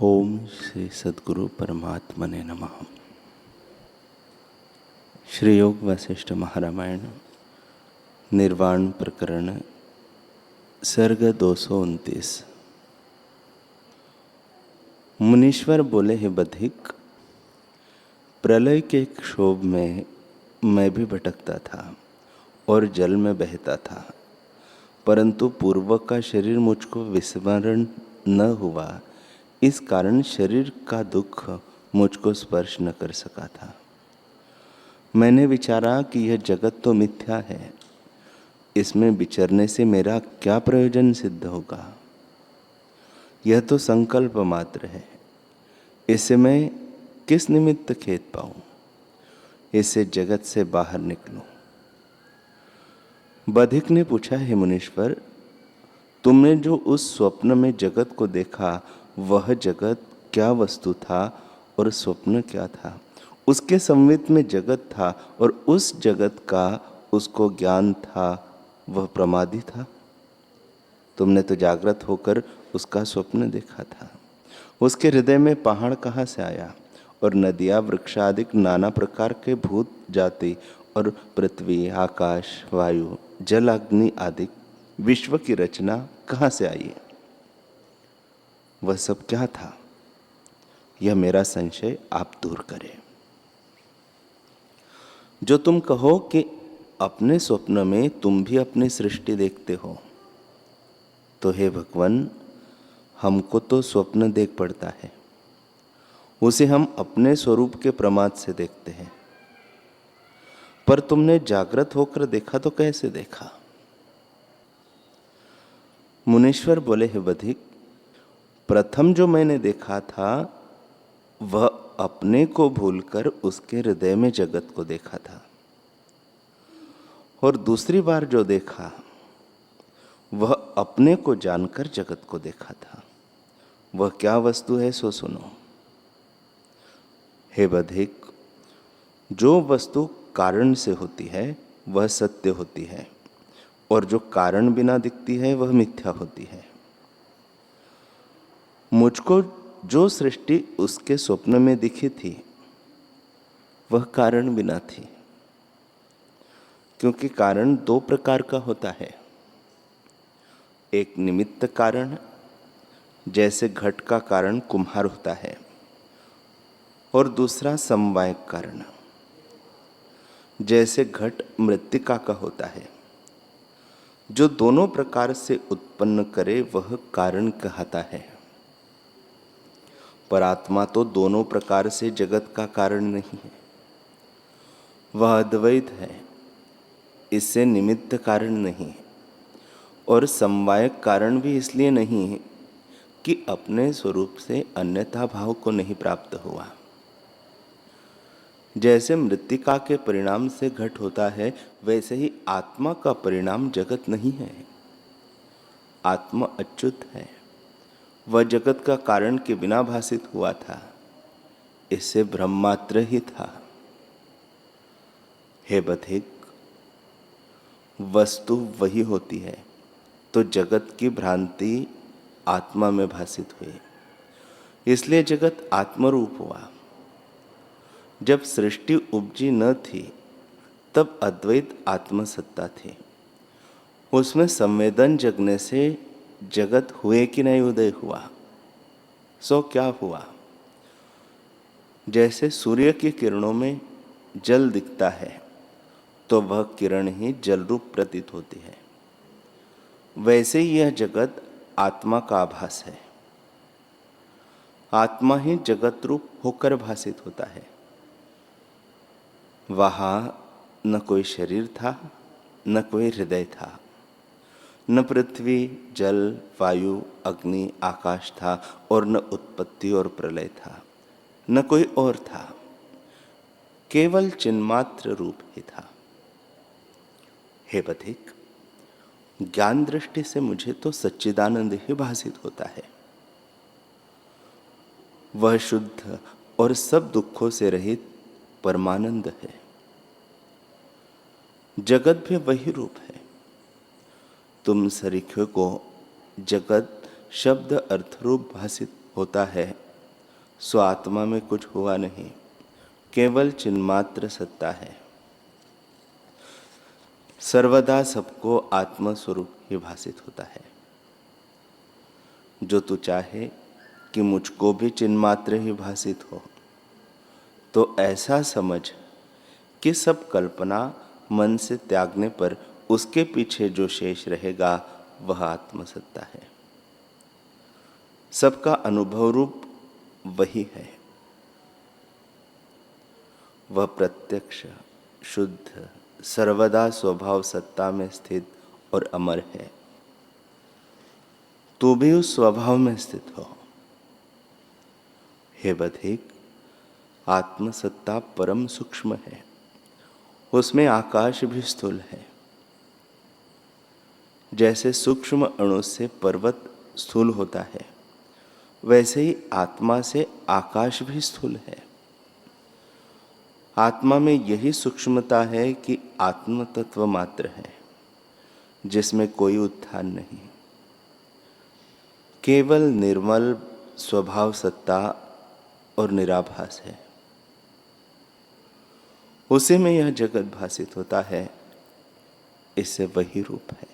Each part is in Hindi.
ओम श्री सद्गुरु परमात्मने नमः। श्री योग वशिष्ठ महारामायण निर्वाण प्रकरण सर्ग 229। मुनीश्वर बोले, हे बधिक, प्रलय के क्षोभ में मैं भी भटकता था और जल में बहता था, परंतु पूर्व का शरीर मुझको विस्मरण न हुआ। इस कारण शरीर का दुख मुझको स्पर्श न कर सका था। मैंने विचारा कि यह जगत तो मिथ्या है, इसमें विचरने से मेरा क्या प्रयोजन सिद्ध होगा। यह तो संकल्प मात्र है, इससे मैं किस निमित्त खेद पाऊं, इससे जगत से बाहर निकलूं। बधिक ने पूछा, हे मुनीश्वर, तुमने जो उस स्वप्न में जगत को देखा, वह जगत क्या वस्तु था और स्वप्न क्या था? उसके संवित में जगत था और उस जगत का उसको ज्ञान था, वह प्रमादी था। तुमने तो जागृत होकर उसका स्वप्न देखा था। उसके हृदय में पहाड़ कहाँ से आया, और नदियाँ, वृक्ष आदि नाना प्रकार के भूत जाति और पृथ्वी, आकाश, वायु, जल, अग्नि आदि विश्व की रचना कहाँ से आई? वह सब क्या था? यह मेरा संशय आप दूर करें। जो तुम कहो कि अपने स्वप्न में तुम भी अपनी सृष्टि देखते हो, तो हे भगवान, हमको तो स्वप्न देख पड़ता है, उसे हम अपने स्वरूप के प्रमाद से देखते हैं। पर तुमने जागृत होकर देखा तो कैसे देखा? मुनीश्वर बोले, हे बधिक, प्रथम जो मैंने देखा था वह अपने को भूलकर उसके हृदय में जगत को देखा था, और दूसरी बार जो देखा वह अपने को जानकर जगत को देखा था। वह क्या वस्तु है सो सुनो। हे बधिक, जो वस्तु कारण से होती है वह सत्य होती है, और जो कारण बिना दिखती है वह मिथ्या होती है। मुझको जो सृष्टि उसके स्वप्न में दिखी थी वह कारण बिना थी, क्योंकि कारण दो प्रकार का होता है। एक निमित्त कारण, जैसे घट का कारण कुम्हार होता है, और दूसरा समवायक कारण, जैसे घट मृत्तिका का होता है। जो दोनों प्रकार से उत्पन्न करे वह कारण कहता है। पर आत्मा तो दोनों प्रकार से जगत का कारण नहीं है, वह अद्वैत है, इससे निमित्त कारण नहीं है, और समवायक कारण भी इसलिए नहीं है कि अपने स्वरूप से अन्यथा भाव को नहीं प्राप्त हुआ। जैसे मृत्तिका के परिणाम से घट होता है, वैसे ही आत्मा का परिणाम जगत नहीं है। आत्मा अच्युत है, वह जगत का कारण के बिना भासित हुआ था, इससे भ्रम मात्र ही था। हे बधिक, वस्तु वही होती है तो जगत की भ्रांति आत्मा में भासित हुई, इसलिए जगत आत्मरूप हुआ। जब सृष्टि उपजी न थी तब अद्वैत आत्मसत्ता थी। उसमें संवेदन जगने से जगत हुए कि नहीं उदय हुआ, सो क्या हुआ? जैसे सूर्य की किरणों में जल दिखता है तो वह किरण ही जल रूप प्रतीत होती है, वैसे ही यह जगत आत्मा का आभास है। आत्मा ही जगत रूप होकर भासित होता है। वहां न कोई शरीर था, न कोई हृदय था, न पृथ्वी, जल, वायु, अग्नि, आकाश था, और न उत्पत्ति और प्रलय था, न कोई और था, केवल चिन्मात्र रूप ही था। हे बधिक, ज्ञान दृष्टि से मुझे तो सच्चिदानंद ही भासित होता है। वह शुद्ध और सब दुखों से रहित परमानंद है। जगत भी वही रूप है। तुम सरीखे को जगत शब्द अर्थ रूप भासित होता है, सो आत्मा में कुछ हुआ नहीं, केवल चिन्मात्र सत्ता है। सर्वदा सबको आत्म स्वरूप ही भासित होता है। जो तू चाहे कि मुझको भी चिन्मात्र ही भासित हो, तो ऐसा समझ कि सब कल्पना मन से त्यागने पर उसके पीछे जो शेष रहेगा वह आत्मसत्ता है। सबका अनुभव रूप वही है। वह प्रत्यक्ष, शुद्ध, सर्वदा स्वभाव सत्ता में स्थित और अमर है। तू भी उस स्वभाव में स्थित हो। हे बधिक, आत्मसत्ता परम सूक्ष्म है, उसमें आकाश भी स्थूल है। जैसे सूक्ष्म अणु से पर्वत स्थूल होता है, वैसे ही आत्मा से आकाश भी स्थूल है। आत्मा में यही सूक्ष्मता है कि आत्म तत्व मात्र है, जिसमें कोई उत्थान नहीं, केवल निर्मल स्वभाव सत्ता और निराभास है। उसी में यह जगत भासित होता है, इससे वही रूप है।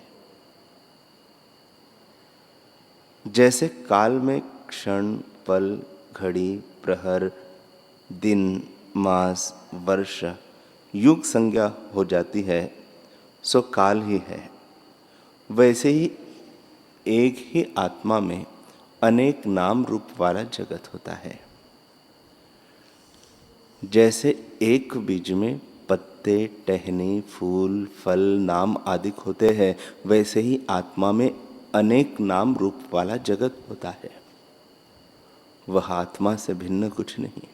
जैसे काल में क्षण, पल, घड़ी, प्रहर, दिन, मास, वर्ष, युग संज्ञा हो जाती है, सो काल ही है। वैसे ही एक ही आत्मा में अनेक नाम रूप वाला जगत होता है। जैसे एक बीज में पत्ते, टहनी, फूल, फल, नाम आदि होते हैं, वैसे ही आत्मा में अनेक नाम रूप वाला जगत होता है। वह आत्मा से भिन्न कुछ नहीं,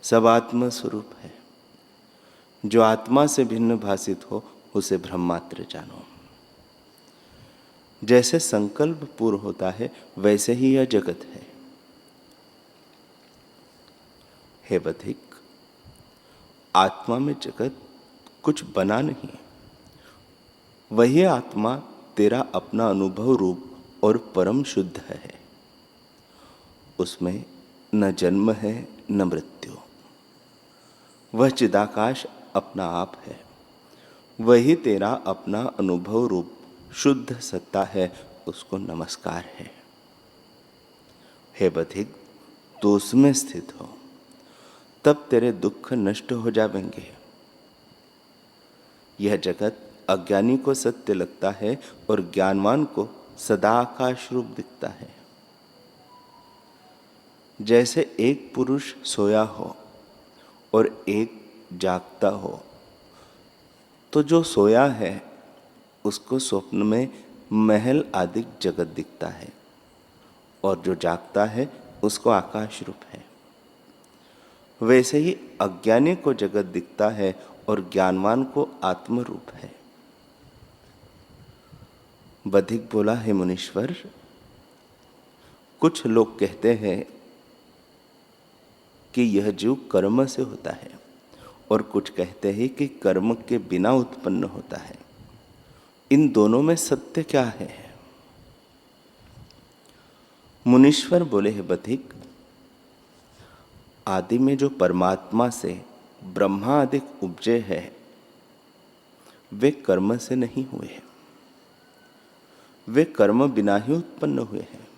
सब आत्म स्वरूप है। जो आत्मा से भिन्न भासित हो, उसे ब्रह्मात्र जानो। जैसे संकल्प पूर्ण होता है, वैसे ही यह जगत है। हे बधिक, आत्मा में जगत कुछ बना नहीं, वही आत्मा तेरा अपना अनुभव रूप और परम शुद्ध है। उसमें न जन्म है न मृत्यु। वह चिदाकाश अपना आप है, वही तेरा अपना अनुभव रूप शुद्ध सत्ता है। उसको नमस्कार है। हे बधिक, तू उसमें स्थित हो, तब तेरे दुख नष्ट हो जाएंगे। यह जगत अज्ञानी को सत्य लगता है और ज्ञानवान को सदा आकाश रूप दिखता है। जैसे एक पुरुष सोया हो और एक जागता हो, तो जो सोया है उसको स्वप्न में महल आदि जगत दिखता है, और जो जागता है उसको आकाश रूप है। वैसे ही अज्ञानी को जगत दिखता है और ज्ञानवान को आत्म रूप है। बधिक बोला, हे मुनीश्वर, कुछ लोग कहते हैं कि यह जीव कर्म से होता है, और कुछ कहते हैं कि कर्म के बिना उत्पन्न होता है। इन दोनों में सत्य क्या है? मुनीश्वर बोले, हे बधिक, आदि में जो परमात्मा से ब्रह्मा आदि उपजे है, वे कर्म से नहीं हुए हैं। वे कर्म बिना ही उत्पन्न हुए हैं।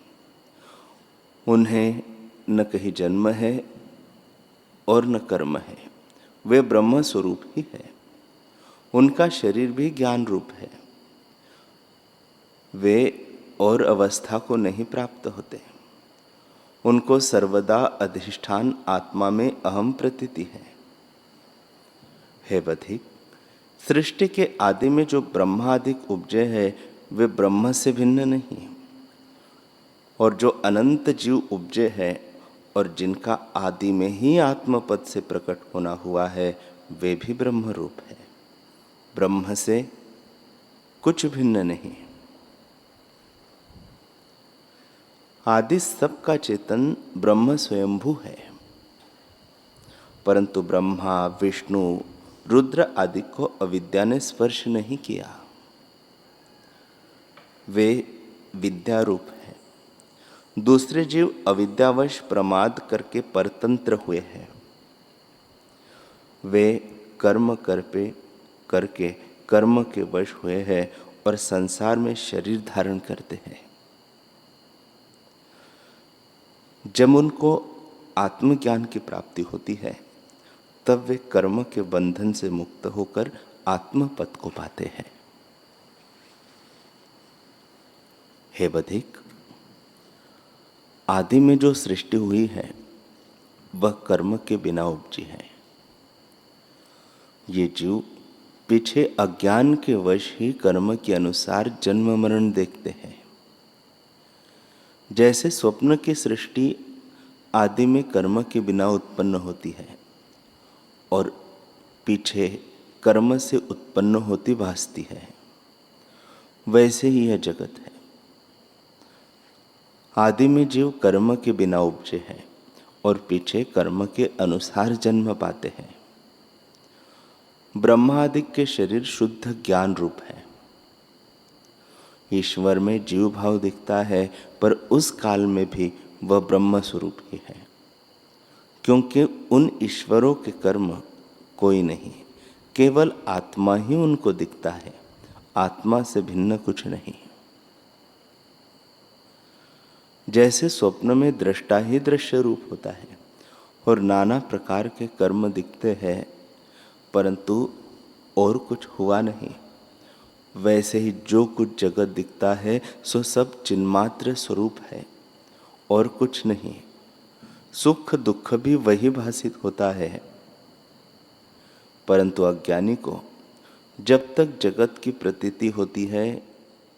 उन्हें न कहीं जन्म है और न कर्म है। वे ब्रह्म स्वरूप ही है। उनका शरीर भी ज्ञान रूप है। वे और अवस्था को नहीं प्राप्त होते। उनको सर्वदा अधिष्ठान आत्मा में अहम प्रतीति है। हे बधिक, सृष्टि के आदि में जो ब्रह्मादिक उपजे है, वे ब्रह्म से भिन्न नहीं, और जो अनंत जीव उपजे है और जिनका आदि में ही आत्मपद से प्रकट होना हुआ है, वे भी ब्रह्म रूप है। ब्रह्म से कुछ भिन्न नहीं। आदि सबका चेतन ब्रह्म स्वयंभू है, परंतु ब्रह्मा, विष्णु, रुद्र आदि को अविद्या ने स्पर्श नहीं किया। वे विद्या रूप है। दूसरे जीव अविद्यावश प्रमाद करके परतंत्र हुए हैं। वे कर्म करके कर्म के वश हुए हैं और संसार में शरीर धारण करते हैं। जब उनको आत्मज्ञान की प्राप्ति होती है तब वे कर्म के बंधन से मुक्त होकर आत्मपद को पाते हैं। हे बधिक, आदि में जो सृष्टि हुई है वह कर्म के बिना उपजी है। ये जीव पीछे अज्ञान के वश ही कर्म के अनुसार जन्म मरण देखते हैं। जैसे स्वप्न की सृष्टि आदि में कर्म के बिना उत्पन्न होती है और पीछे कर्म से उत्पन्न होती भासती है, वैसे ही यह जगत है। आदि में जीव कर्म के बिना उपजे हैं और पीछे कर्म के अनुसार जन्म पाते हैं। ब्रह्मादि के शरीर शुद्ध ज्ञान रूप है। ईश्वर में जीव भाव दिखता है, पर उस काल में भी वह ब्रह्म स्वरूप ही है, क्योंकि उन ईश्वरों के कर्म कोई नहीं, केवल आत्मा ही उनको दिखता है। आत्मा से भिन्न कुछ नहीं। जैसे स्वप्न में दृष्टा ही दृश्य रूप होता है और नाना प्रकार के कर्म दिखते हैं, परंतु और कुछ हुआ नहीं, वैसे ही जो कुछ जगत दिखता है सो सब चिन्मात्र स्वरूप है और कुछ नहीं। सुख दुख भी वही भासित होता है, परंतु अज्ञानी को जब तक जगत की प्रतीति होती है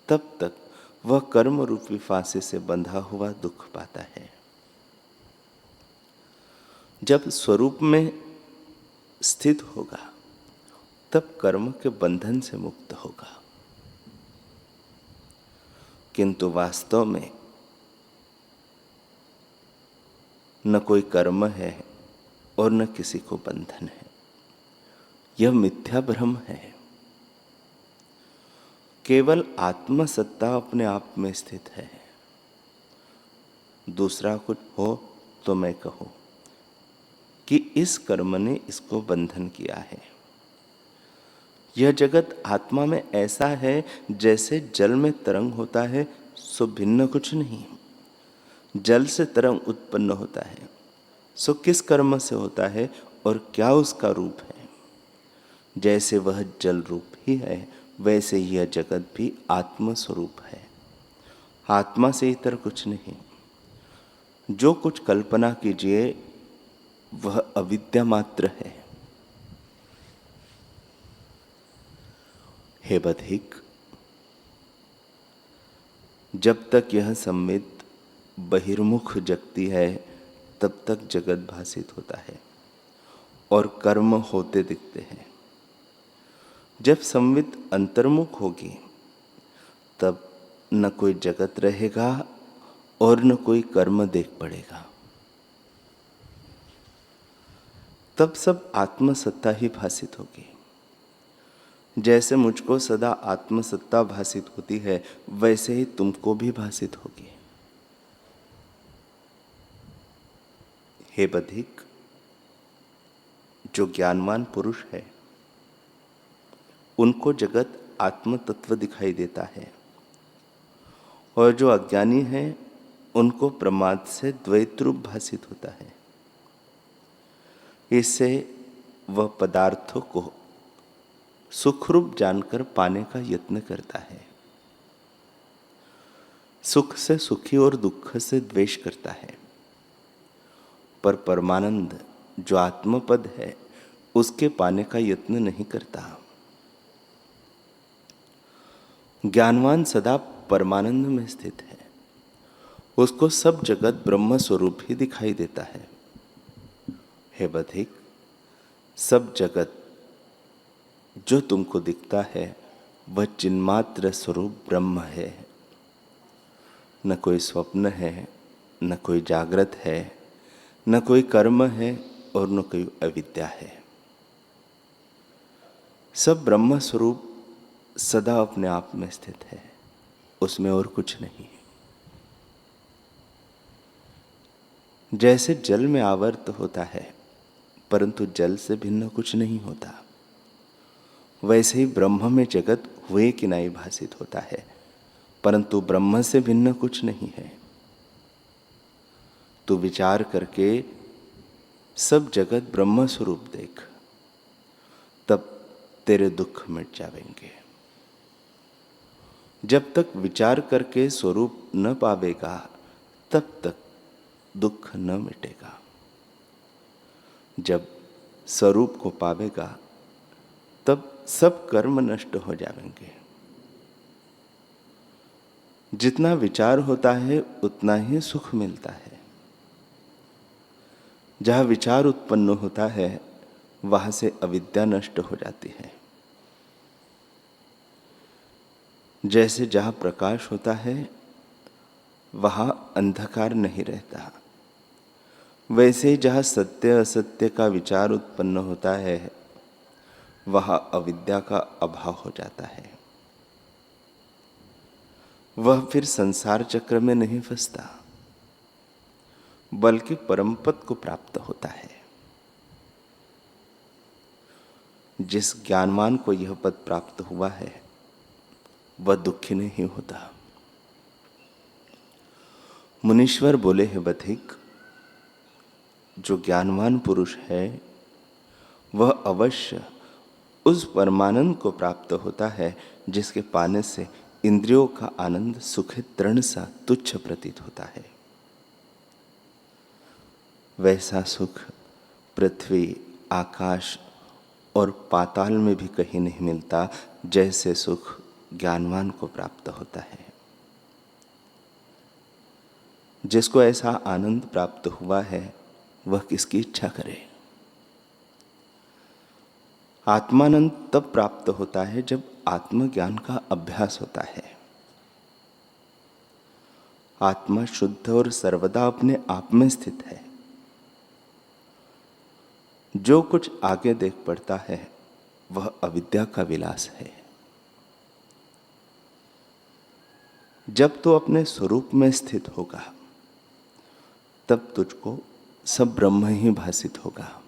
तब तक वह कर्म रूपी फांसे से बंधा हुआ दुख पाता है। जब स्वरूप में स्थित होगा तब कर्म के बंधन से मुक्त होगा, किंतु वास्तव में न कोई कर्म है और न किसी को बंधन है। यह मिथ्या भ्रम है। केवल आत्मसत्ता अपने आप में स्थित है। दूसरा कुछ हो तो मैं कहूं कि इस कर्म ने इसको बंधन किया है। यह जगत आत्मा में ऐसा है जैसे जल में तरंग होता है, सो भिन्न कुछ नहीं। जल से तरंग उत्पन्न होता है, सो किस कर्म से होता है और क्या उसका रूप है। जैसे वह जल रूप ही है, वैसे यह जगत भी आत्म स्वरूप है। आत्मा से इतर कुछ नहीं। जो कुछ कल्पना कीजिए वह अविद्या मात्र है। हे बधिक, जब तक यह संवित बहिर्मुख जगती है तब तक जगत भासित होता है और कर्म होते दिखते हैं। जब संवित अंतर्मुख होगी तब न कोई जगत रहेगा और न कोई कर्म देख पड़ेगा। तब सब आत्मसत्ता ही भासित होगी। जैसे मुझको सदा आत्मसत्ता भासित होती है, वैसे ही तुमको भी भासित होगी। हे बधिक, जो ज्ञानवान पुरुष है उनको जगत आत्म तत्व दिखाई देता है, और जो अज्ञानी है उनको प्रमाद से द्वैत रूप भासित होता है। इससे वह पदार्थों को सुख रूप जानकर पाने का यत्न करता है। सुख से सुखी और दुख से द्वेष करता है, पर परमानंद जो आत्मपद है उसके पाने का यत्न नहीं करता। ज्ञानवान सदा परमानंद में स्थित है। उसको सब जगत ब्रह्म स्वरूप ही दिखाई देता है। हे बधिक, सब जगत जो तुमको दिखता है वह चिन्मात्र स्वरूप ब्रह्म है। न कोई स्वप्न है, न कोई जागृत है, न कोई कर्म है और न कोई अविद्या है। सब ब्रह्म स्वरूप सदा अपने आप में स्थित है, उसमें और कुछ नहीं। जैसे जल में आवर्त होता है परंतु जल से भिन्न कुछ नहीं होता, वैसे ही ब्रह्म में जगत हुए कि नहीं भासित होता है परंतु ब्रह्म से भिन्न कुछ नहीं है। तो विचार करके सब जगत ब्रह्म स्वरूप देख, तब तेरे दुख मिट जाएंगे। जब तक विचार करके स्वरूप न पावेगा तब तक दुख न मिटेगा। जब स्वरूप को पावेगा तब सब कर्म नष्ट हो जाएंगे। जितना विचार होता है उतना ही सुख मिलता है। जहाँ विचार उत्पन्न होता है वहां से अविद्या नष्ट हो जाती है। जैसे जहाँ प्रकाश होता है वहाँ अंधकार नहीं रहता, वैसे ही जहाँ सत्य असत्य का विचार उत्पन्न होता है वहाँ अविद्या का अभाव हो जाता है। वह फिर संसार चक्र में नहीं फंसता बल्कि परम पद को प्राप्त होता है। जिस ज्ञानवान को यह पद प्राप्त हुआ है वह दुखी नहीं होता। मुनीश्वर बोले हैं बधिक, जो ज्ञानवान पुरुष है वह अवश्य उस परमानंद को प्राप्त होता है जिसके पाने से इंद्रियों का आनंद सुख तृण सा तुच्छ प्रतीत होता है। वैसा सुख पृथ्वी, आकाश और पाताल में भी कहीं नहीं मिलता जैसे सुख ज्ञानवान को प्राप्त होता है। जिसको ऐसा आनंद प्राप्त हुआ है वह किसकी इच्छा करे। आत्मानंद तब प्राप्त होता है जब आत्मज्ञान का अभ्यास होता है। आत्मा शुद्ध और सर्वदा अपने आप में स्थित है। जो कुछ आगे देख पड़ता है वह अविद्या का विलास है। जब तो अपने स्वरूप में स्थित होगा तब तुझको सब ब्रह्म ही भासित होगा।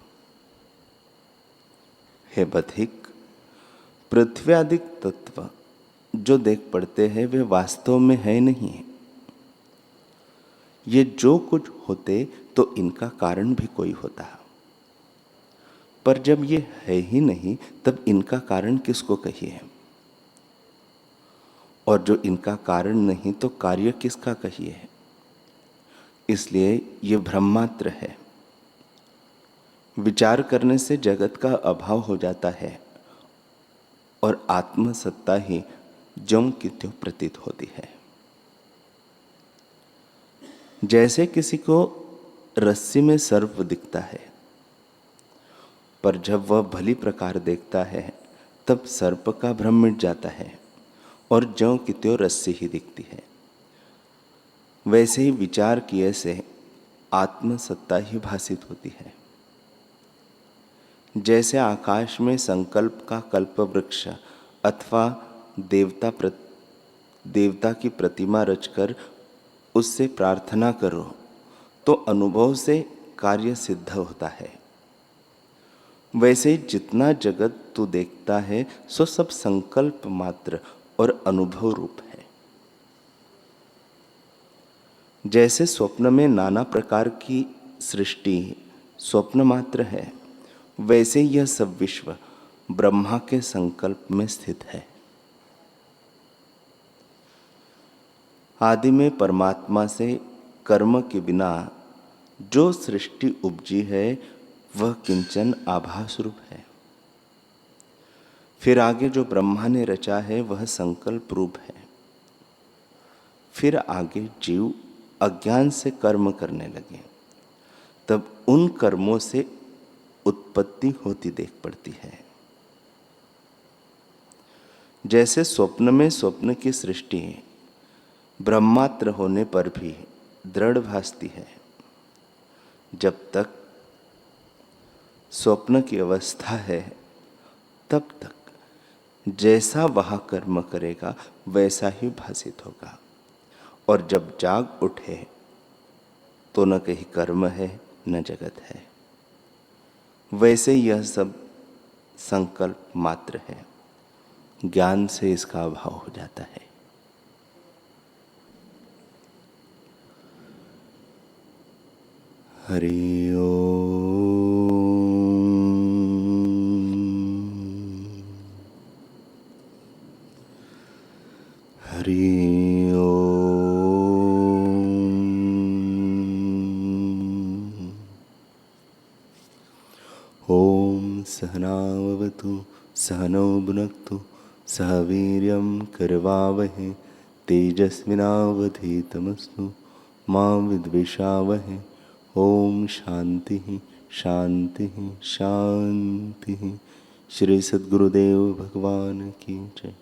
हे बधिक, पृथ्वी आदि तत्व जो देख पड़ते हैं वे वास्तव में है नहीं। ये जो कुछ होते तो इनका कारण भी कोई होता, पर जब ये है ही नहीं तब इनका कारण किसको कहिए। और जो इनका कारण नहीं तो कार्य किसका कहिए। इसलिए ये भ्रम मात्र है। विचार करने से जगत का अभाव हो जाता है और आत्मसत्ता ही ज्यों की त्यों प्रतीत होती है। जैसे किसी को रस्सी में सर्प दिखता है, पर जब वह भली प्रकार देखता है तब सर्प का भ्रम मिट जाता है और ज्यों की त्यों रस्सी ही दिखती है। वैसे ही विचार किए से आत्मसत्ता ही भासित होती है। जैसे आकाश में संकल्प का कल्प वृक्ष अथवा देवता की प्रतिमा रचकर उससे प्रार्थना करो तो अनुभव से कार्य सिद्ध होता है। वैसे ही जितना जगत तू देखता है सो सब संकल्प मात्र और अनुभव रूप है। जैसे स्वप्न में नाना प्रकार की सृष्टि स्वप्न मात्र है, वैसे यह सब विश्व ब्रह्मा के संकल्प में स्थित है। आदि में परमात्मा से कर्म के बिना जो सृष्टि उपजी है वह किंचन आभास रूप है। फिर आगे जो ब्रह्मा ने रचा है वह संकल्प रूप है। फिर आगे जीव अज्ञान से कर्म करने लगे, तब उन कर्मों से उत्पत्ति होती देख पड़ती है। जैसे स्वप्न में स्वप्न की सृष्टि ब्रह्मात्र होने पर भी दृढ़ भासती है। जब तक स्वप्न की अवस्था है तब तक जैसा वह कर्म करेगा वैसा ही भासित होगा, और जब जाग उठे तो न कहीं कर्म है न जगत है। वैसे यह सब संकल्प मात्र है, ज्ञान से इसका अभाव हो जाता है। हरि ओम। हरि ओम। ओम सहनाववतु सहनौ भुनक्तु सह वीर्यं करवावहै तेजस्विनावधीतमस्तु मा विद्विषावहै। ओम शांति शांति शांति। श्री सद्गुरुदेव भगवान की जय।